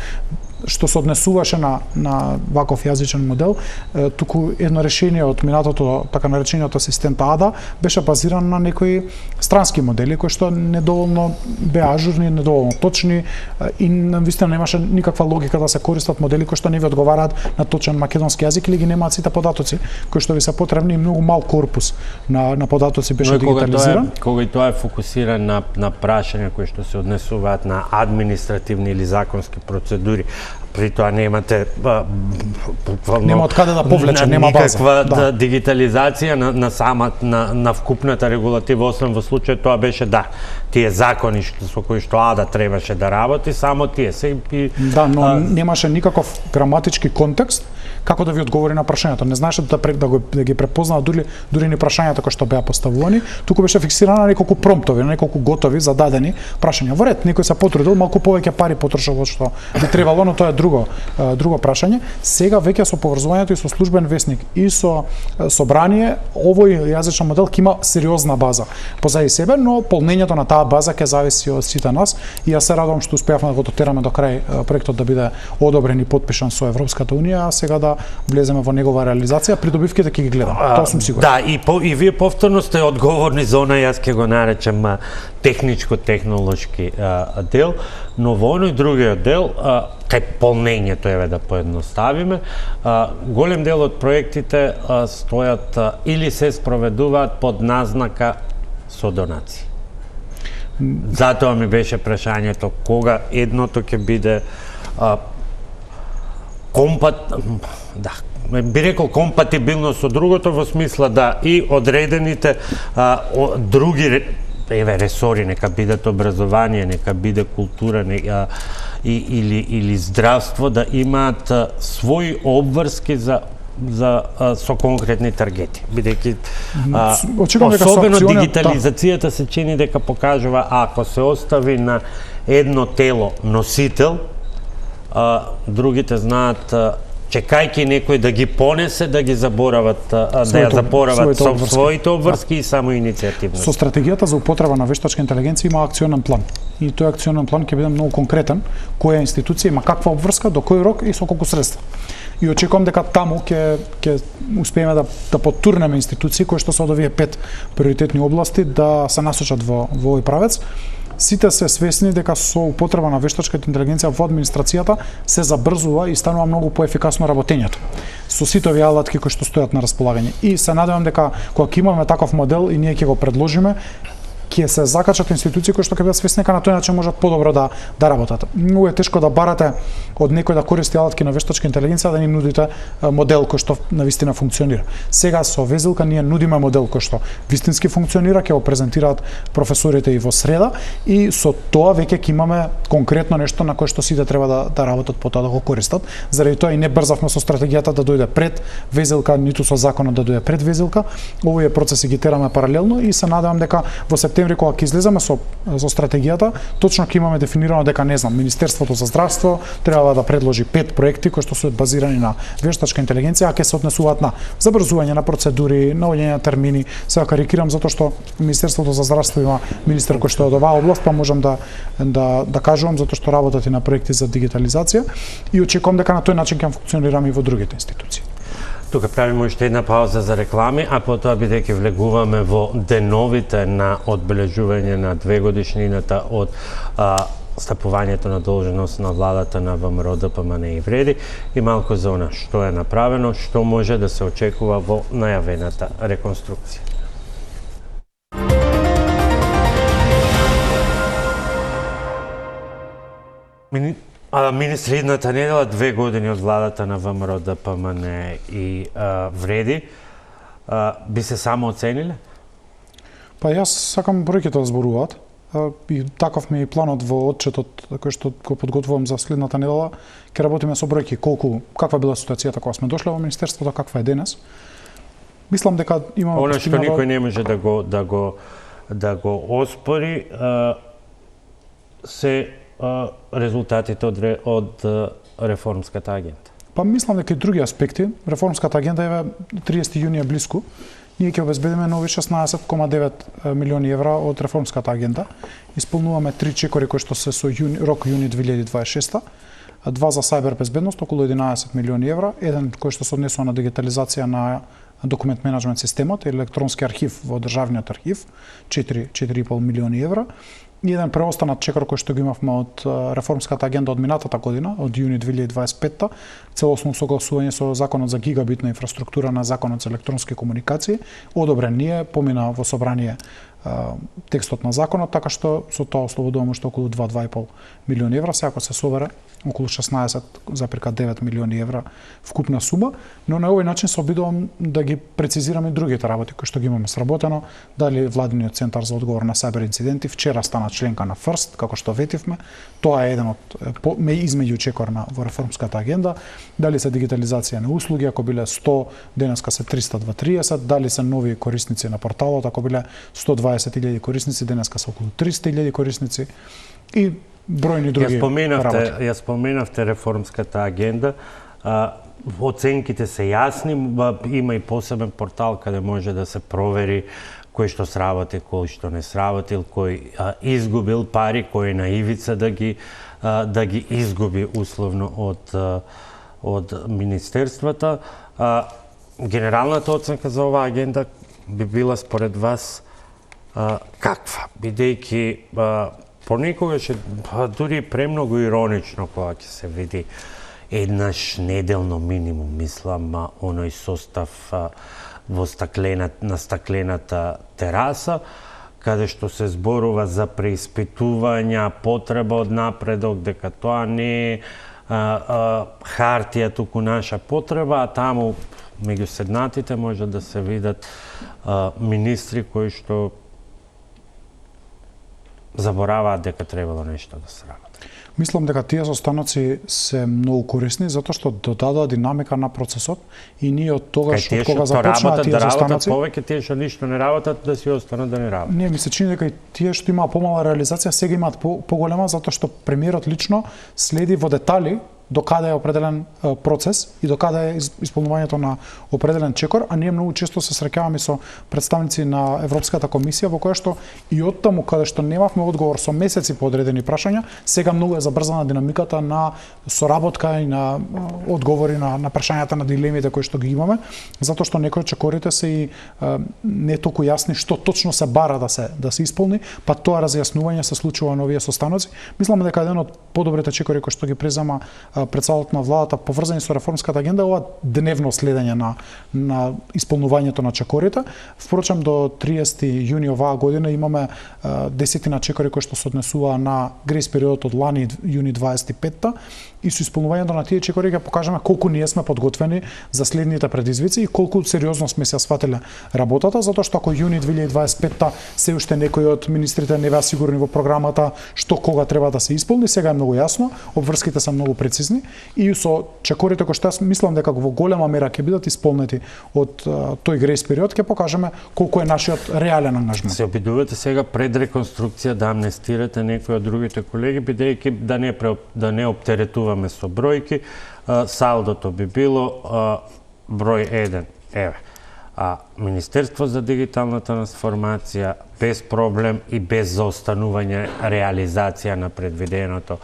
што се однесуваше на ваков јазичен модел, туку едно решение од минатото, така наречениот асистент АДА, беше базиран на некои странски модели кои што недоволно беа ажурни, недоволно точни и навистина немаше никаква логика да се користат модели кои што не ви одговараат на точен македонски јазик или ги немаат сите податоци кои што ви се потребни и многу мал корпус на податоци беше дигитализиран. Кога тоа е фокусиран на прашања кои што се однесуваат на административни или законски процедури, при тоа немате нема од каде да повлече, нема база. Никаква дигитализација на вкупната регулатива, освен во случај тоа беше тие закони со кои што АДА требаше да работи, само тие се и но немаше никаков граматички контекст како да ви одговори на прашањето. Не знаеше да ги препознава дури ни прашањата кои што беа поставувани, туку беше фиксирана на неколку промптови, на неколку готови зададени прашања. Во ред, некој се потрудил, малку повеќе пари потрошил од што би требало, но тоа е друго прашање. Сега веќе со поврзувањето и со службен весник и со собрание, овој јазичен модел ќе има сериозна база позади себе, но полнењето на таа база ќе зависи од сите нас и јас се радувам што успеавме да го дотераме до крај проектот да биде одобрен и подпишан со Европската унија, а сега да влеземе во негова реализација, придобивките ќе ги гледам. Тоа сум сигурен. И вие повторно сте одговорни за она, јас ќе го наречам техничко-технолошки дел, но во оној другиот дел, кај полнењето, да поедноставиме, голем дел од проектите стојат или се спроведуваат под назнака со донации. Затоа ми беше прашањето кога едното ќе биде би рекол компатибилно со другото, во смисла и одредените други ресори, нека бидат образование, нека биде култура или здравство, да имаат своји обврски со конкретни таргети, бидејќи особено дигитализацијата се чини дека покажува ако се остави на едно тело носител, другите знаат чекајќи некој да ги понесе, да ги заборават, да ја заборават со своите обврски и само иницијативност. Со стратегијата за употреба на вештачка интелигенција има акционен план. И тој акционен план ќе биде многу конкретен, која институција има каква обврска, до кој рок и со колку средства. И очекувам дека таму ќе успееме да потурнеме институции кои што се од овие 5 приоритетни области да се насочат во овој правец. Сите се свесни дека со употреба на вештачката интелигенција во администрацијата се забрзува и станува многу поефикасно работењето со сите овие алатки кои што стојат на располагање. И се надевам дека кога ќе имаме таков модел и ние ќе го предложиме, ќе се закачат институции кои што ќе бидат свесни дека на тој начин можат подобро да работат. Многу е тешко да барате од некој да користи алатки на вештачка интелигенција да ни нудите модел кој што навистина функционира. Сега со Везелка ние нудиме модел кој што вистински функционира, ќе го презентираат професорите и во среда и со тоа веќе ќе имаме конкретно нешто на кое што сите треба да работат потоа да го користат. Заради тоа и не брзавме со стратегијата да дојде пред Везелка, ниту со законот да дојде пред Везелка. Овие процеси ги тераме паралелно и се надевам дека во септември кога ќе излеземе со стратегијата, точно ќе имаме дефинирано дека Министерството за здравство треба да предложи 5 проекти кои што се базирани на вештачка интелигенција, а ќе се однесуваат на забрзување на процедури, наоѓање на термини. Сега карикирам затоа што Министерството за здравство има министер кој што е од оваа област, па можам да кажувам затоа што работат и на проекти за дигитализација и очекувам дека на тој начин ќе функционираме и во другите институции. Тука правиме уште една пауза за реклами, а потоа бидејќи влегуваме во деновите на одбележување на 2-годишнината од стапувањето на должност на владата на ВМРО ДПМН и Вреди и малку за она што е направено, што може да се очекува во најавената реконструкција. Министри, едната недела 2 години од владата на ВМРО ДПМН и Вреди, би се само оцениле? Па јас сакам бројките да зборуваат. И таков ми е планот во отчетот кој што го подготвувам за следната недела. Ќе работиме со бројки каква била ситуацијата кога сме дошле во министерството, каква е денес. Мислам дека имаме она што никој не може да го оспори се резултатите од реформската агенда. Па мислам дека и други аспекти. Реформската агенда е 30 јуни е блиску. Ние ќе обезбедиме нови 16,9 милиони евра од реформската агенда. Исполнуваме 3 чекори кои што се со рок јуни 2026, 2 за сајбер безбедност околу 11 милиони евра, еден кој што се однесува на дигитализација на документ менеджмент системот, електронски архив во државниот архив, 4,5 милиони евра. И еден преостанат чекор кој што го имавме од реформската агенда од минатата година, од јуни 2025, целосно согласување со законот за гигабитна инфраструктура на законот за електронски комуникации, одобрен ние, помина во собрание текстот на законот, така што со тоа ослободуваме уште околу 2,5 милиони евра, секако се собере околу 16,9 милиони евра вкупна сума, но на овој начин се обидувам да ги прецизираме другите работи кои што ги имаме сработено, дали владиниот центар за одговор на сајбер инциденти, вчера стана членка на FIRST, како што ветивме, тоа е еден од измеѓу чекор во реформската агенда, дали се дигитализација на услуги, ако биле 100, денеска се 330, дали се нови корисници на порталот, ако биле 120.000 корисници, денеска се околу 300.000 корисници и бројни други работи. Ја споменавте реформската агенда, оценките се јасни, има и посебен портал каде може да се провери кој што сработи, кој што не сработил, кој изгубил пари, кој е на ивица да ги изгуби условно од министерствата. Генералната оценка за оваа агенда би била според вас каква? Бидејќи понекогаш е дури премногу иронично кога ќе се види еднаш неделно минимум, мислам, оној состав на стаклената тераса, каде што се зборува за преиспитувања, потреба од напредок, дека тоа не е хартија, туку наша потреба, а таму меѓу седнатите може да се видат министри кои што забораваат дека требало нешто да се работи. Мислам дека тие состаноци се многу корисни затоа што додадоа динамика на процесот и ние од тогаш од кога започнаа тие состаноци, повеќе тие што ништо не работат да си останат да не работат. Не, ми се чини дека и тие што имаа помала реализација сега имаат поголема затоа што премиерот лично следи во детали до каде е определен процес и до каде е исполнувањето на определен чекор, а ние многу често се среќаваме со представници на Европската комисија во која што и од таму каде што немавме одговор со месеци по одредени прашања, сега многу е забрзана динамиката на соработка и на одговори на прашањата, на дилемите кои што ги имаме, затоа што некои чекорите се и не толку јасни што точно се бара да се исполни, па тоа разјаснување се случува на овие состаноци. Мислам дека еден од подобрите чекори кои што ги презема председателот на владата поврзани со реформската агенда ова дневно следење на исполнувањето на чекорите. Впрочем до 30 јуни оваа година имаме 10 чекори кои што се однесува на грейс периодот од лани јуни 25-та и со исполнувањето на тие чекори ќе покажеме колку ние сме подготвени за следните предизвици и колку сериозно сме се сватиле работата, затоа што ако јуни 2025-та се уште некои од министрите не беа сигурни во програмата што кога треба да се исполни, сега е многу јасно, обврските се многу прецизни и со чекорите кои што јас мислам дека во голема мера ќе бидат исполнети од тој грейс период, ќе покажеме колку е нашиот реален ангажмент. Се обидувате сега пред реконструкција да амнестирате некои од другите колеги, бидејќи да не оптеретуваме со бројки, салдото би било број 1. Еве, Министерство за дигиталната трансформација без проблем и без заостанување реализација на предвиденото.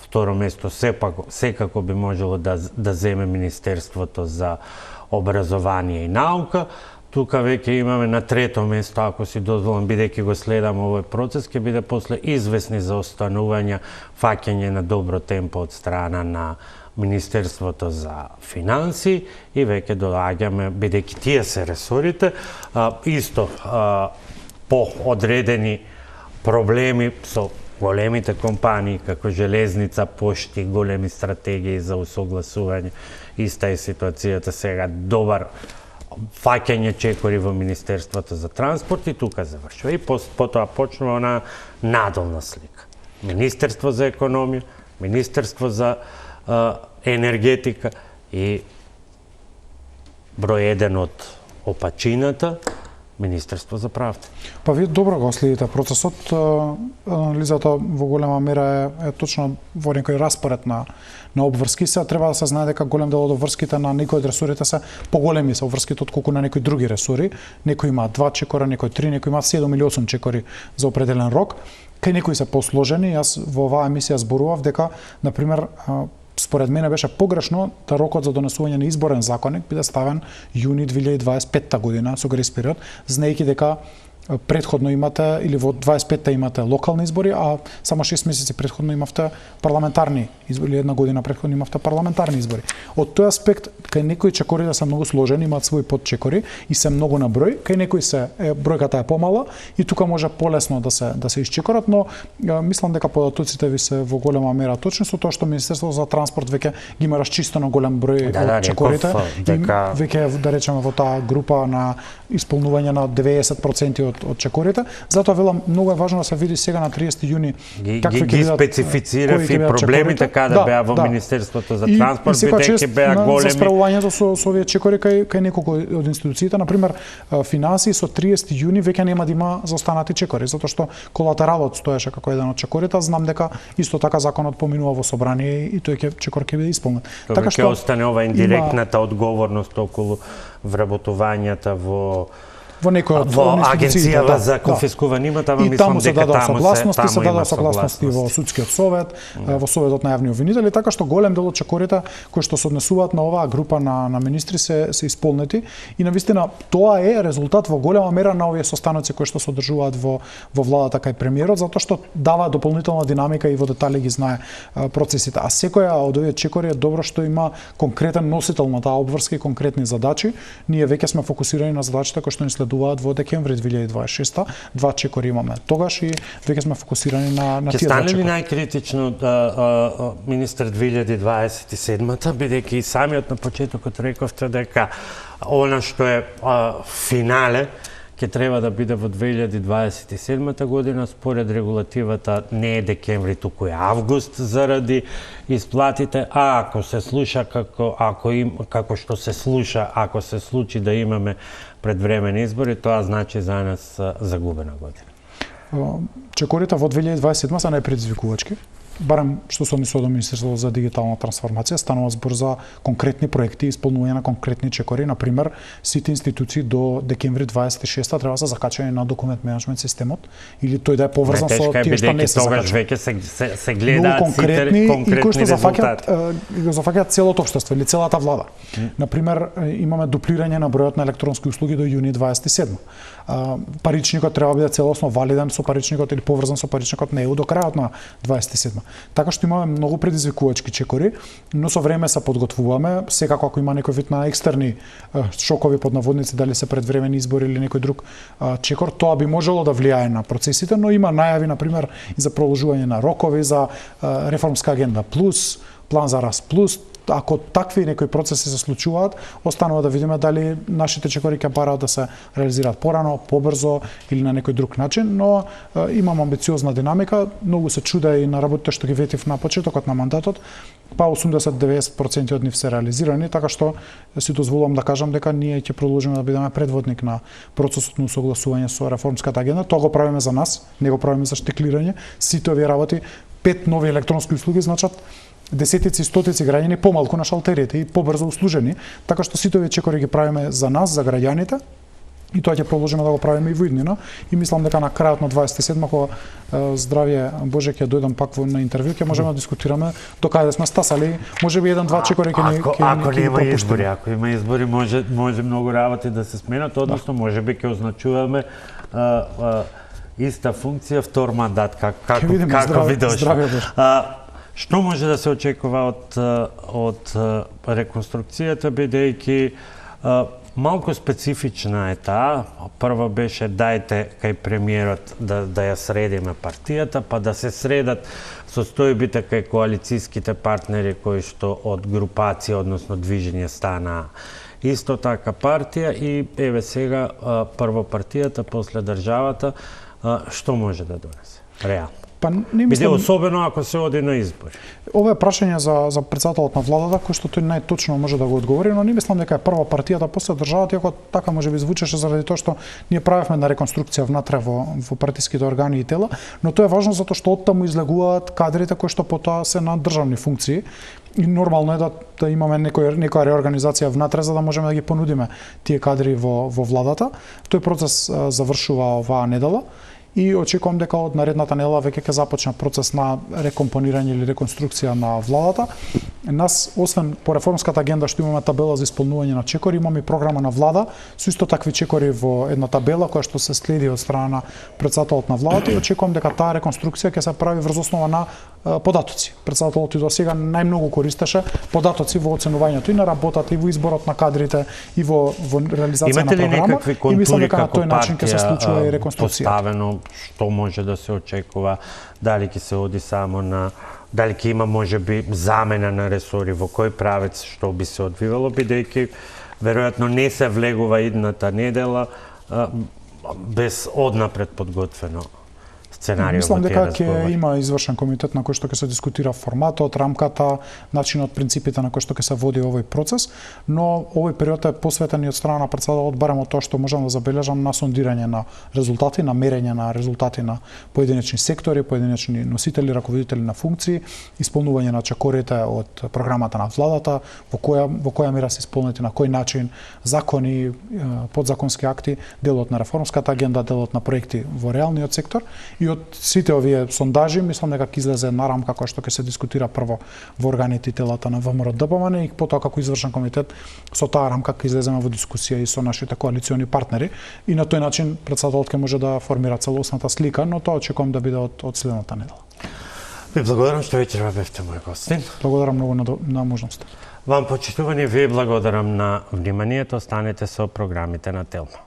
Второ место секако би можело да земе Министерството за образование и наука. Тука веќе имаме на трето место, ако си дозволам, бидејќи го следам овој процес, ќе биде после известни заостанувања, фаќање на добро темпо од страна на Министерството за финанси и веќе доаѓаме, бидејќи тие се ресорите, исто по одредени проблеми со големите компании како железница, пошти, големи стратегии за усогласување. Иста е ситуацијата сега. Добар фаќање чекори во Министерството за транспорт и тука завршува. И потоа почнува она надолна слика. Министерство за економија, Министерство за енергетика и број 1 од опачината, Министерство за правда. Па вие добро го следите процесот, анализата во голема мера е точно во некој распоред на обврски. Сега треба да се знае дека голем дел од обврските на некои од ресорите се поголеми се обврските отколку на некои други ресори. Некои има 2 чекора, некои 3, некои има 7 или 8 чекори за определен рок. Кај некои се посложени. Јас во оваа емисија зборував дека, например, според мене беше погрешно да рокот за донесување на изборен законник биде ставен јуни 2025 година со грес период, знаејќи дека предходно имате, или во 25-та имате локални избори, а само 6 месеци предходно имавте парламентарни избори, или една година предходно имавте парламентарни избори. Од тој аспект, кај некои чекори да се многу сложени, имаат своји подчекори и се многу на број, кај некои бројката е помала и тука може полесно да се исчекорат, но мислам дека податоците ви се во голема мера точни со тоа што Министерството за транспорт веќе ги има расчистено голем број од чекорите. Веќе да речеме во таа група на исполнување на 90% од чекорите. Затоа велам, многу е важно да се види сега на 30 јуни какви ќе бидат специфицирав и проблемите каде беа во Министерството за транспорт, бидејќи беа големи. За справувањето со овие чекори кај неколку од институциите, например финансии, со 30 јуни веќе нема да има заостанати чекори, затоа што колатералот стоеше како еден од чекорите, знам дека исто така законот поминува во собрание и тој чекор ќе биде исполнет. Така што ќе остане ова индиректната одговорност околу вработувањата во некој од Агенцијава за конфискувани имата, ама мислам дека таму се дадоа согласности во судскиот совет, во советот на јавни обвинители, така што голем дел од чекорите кои што се однесуваат на оваа група на министри се исполнети и навистина тоа е резултат во голема мера на овие состаноци кои што се одржуваат во владата кај премиерот, затоа што дава дополнителна динамика и во детали ги знае процесите. А секоја од овие чекори е добро што има конкретен носител на таа обврска и конкретни задачи. Ние веќе сме фокусирани на задачите кои што ни следуваат во декември 2026, 2 чекори имаме тогаш и веќе сме фокусирани на тие 2 чекори. Ќе стане ли најкритично министер 2027-та, бидејќи и самиот на почетокот рековте дека она што е финале ќе треба да биде во 2027 година, според регулативата не е декември, туку е август заради исплатите, а ако се слуша како што се слуша, ако се случи да имаме предвремени избори, тоа значи за нас загубена година. Чекорите во 2027 се најпредизвикувачки. Барем што се однесува до Министерството за дигитална трансформација, станува збор за конкретни проекти, исполнување на конкретни чекори. Например, сите институции до декември 26 треба да се закачени на документ менеджмент системот или тој да е поврзан со тие што не се закачени. Веќе се гледаат конкретни и кои што зафаќаат целото општество или целата влада. Например, имаме дуплирање на бројот на електронски услуги до јуни 27. Паричникот треба да биде целосно валиден со паричникот или поврзан со паричникот на ЕУ до крајот на 27. Така што имаме многу предизвикувачки чекори, но со време се подготвуваме, секако ако има некој вид на екстерни шокови под наводници, дали се предвремени избори или некој друг чекор, тоа би можело да влијае на процесите, но има најави, например, и за продолжување на рокови, за реформска агенда плюс, план за раст плюс. Ако такви некои процеси се случуваат, останува да видиме дали нашите чекори ќе бараат да се реализираат порано, побрзо или на некој друг начин, но имам амбициозна динамика, многу се чуда и на работите што ги ветив на почетокот на мандатот, па 80-90% од нив се реализирани, така што си дозволувам да кажам дека ние ќе продолжиме да бидеме предводник на процесот на согласување со реформската агенда. Тоа го правиме за нас, не го правиме за штеклирање. Сите овие работи, 5 нови електронски услуги значат десетици, стотици граѓани помалку на шалтерите и побрзо услужени, така што сите овие чекори ги правиме за нас, за граѓаните, и тоа ќе продолжиме да го правиме и во иднина. И мислам дека на крајот на 27 кога здравје Боже ќе дојдам пак на интервју, ќе можеме да дискутираме до каде сме стасали, можеби 1-2 чекори ќе ни ако нема избори, ако има избори може многу работи да се сменат, односно можеби ќе означуваме иста функција, втор мандат, како ви дошла. Што може да се очекува од реконструкцијата, бидејќи малку специфична е таа. Прво беше дајте кај премиерот да ја средиме партијата, па да се средат состојбите кај коалицијските партнери кои што од групација, односно движење стана исто така партија и еве сега прво партијата, после државата, што може да донесе реално? Па не Биде особено ако се оди на избори. Ова е прашање за председателот на владата, кој што тој најточно може да го одговори, но не мислам дека е прва партијата после државата, иако така може би звучеше заради тоа што ние правевме на реконструкција внатре во партиските органи и тела, но тоа е важно затоа што оттаму излегуваат кадрите кои што потоа се на државни функции. И нормално е да имаме некоја реорганизација внатре за да можеме да ги понудиме тие кадри во владата. Тој процес завршува оваа недела. И очекувам дека од наредната недела веќе ќе започне процес на рекомпонирање или реконструкција на владата. Нас, освен по реформската агенда што имаме табела за исполнување на чекори, имаме и програма на влада со исто такви чекори во една табела која што се следи од страна на председателот на владата и очекувам дека таа реконструкција ќе се прави врз основа на податоци. Председателот и до сега најмногу користеше податоци во оценувањето и на работата, и во изборот на кадрите, и во реализација на програма. И мислам дека на тој начин ќе се случува и реконструкција. Што може да се очекува, дали ќе се оди само на, дали ќе има можеби замена на ресори, во кој правец што би се одвивало, бидејќи веројатно не се влегува идната недела без однапред подготвено сценарио. Мислам дека ќе има извршен комитет на кој што ќе се дискутира форматот, рамката, начинот, принципите на кој што ќе се води овој процес, но овој период е посветен и од страна на председателот барем од тоа што можам да забележам на сондирање на резултати, на мерење на резултати на поединечни сектори, поединечни носители, раководители на функции, исполнување на чекорите од програмата на владата, во која мера се исполнети, на кој начин, закони, подзаконски акти, делот на реформската агенда, делот на проекти во реалниот сектор. И од сите овие сондажи, мислам дека ќе излезе една рамка која што ќе се дискутира прво во органите и телата на ВМРО-ДПМН и потоа како извршен комитет со таа рамка ќе излеземе во дискусија и со нашите коалициони партнери и на тој начин председателот ќе може да формира целосната слика, но тоа очекувам да биде од следната недела. Ви благодарам што вечерва бевте мој гостин. Благодарам многу на можноста. Вам почитувани, ви благодарам на вниманието, останете со програмите на Телма.